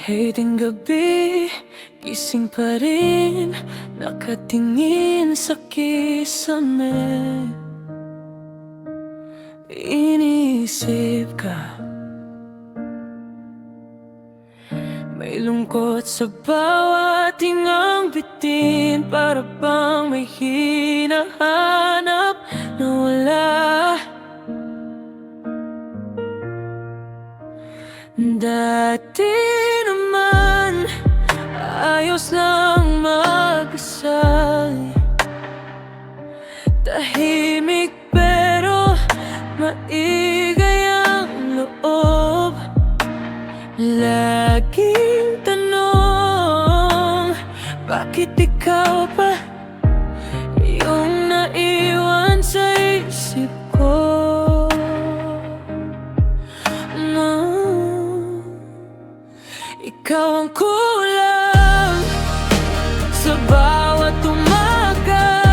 Kahit gabi, gising pa rin, nakatingin sa kisame. Iniisip ka, may lungkot sa bawat tingang bitin, para bang may hinahanap na wala. Dati naman, ayos lang mag-isa, tahimik pero maigay ang loob. Laging tanong, bakit ikaw pa yung naiwan sa isip ko? Ikaw ang kulang sa bawat umaga.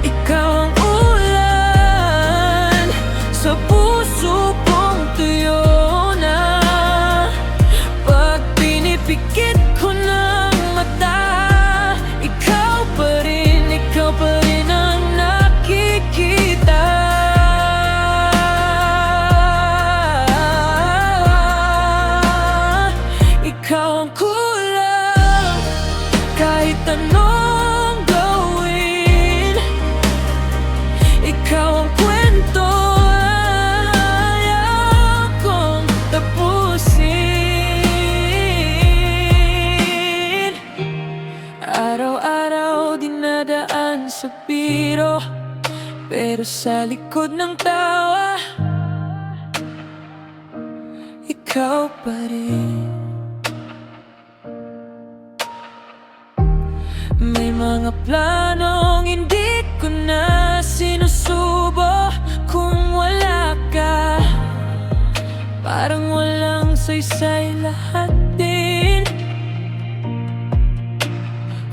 Ikaw ang ulan sa puso kong tuyo na. Pag pinipikit ko ng mata, ikaw pa rin ang nakikita. Ikaw ang kulang, kahit anong gawin. Ikaw ang kwento, ayaw kong tapusin. Araw-araw dinadaan sa biro, pero sa likod ng tawa, ikaw pa rin. May mga planong hindi ko na sinusubo kung wala ka. Parang walang saysay lahat din.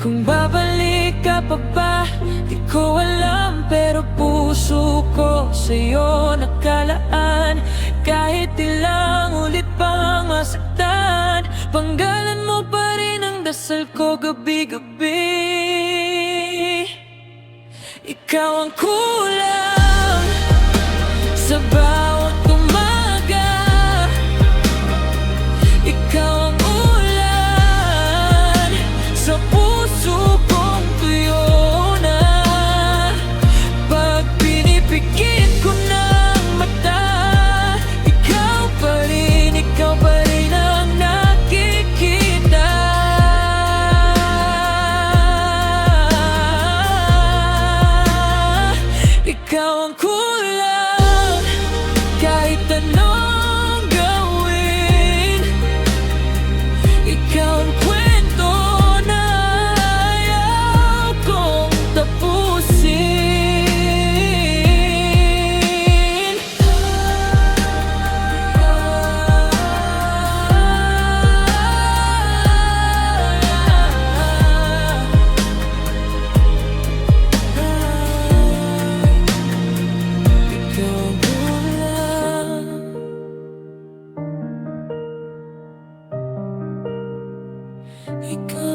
Kung babalik ka pa ba, di ko alam, pero puso ko sa'yo nakalaan. Kahit ilang ulit pang masaktan, panggalan mo pa rin ang dasal ko gabi-gabi. Ikaw ang kulang sa bawat umaga. Ikaw ang ulan sa puso kong tuyo na. Pag pinipikit ko ng mata, ikaw pa rin ang nakikita. Ikaw ang kulang, kahit anong gawin. Ikaw ang kwento na ayaw kong tapusin. Ikaw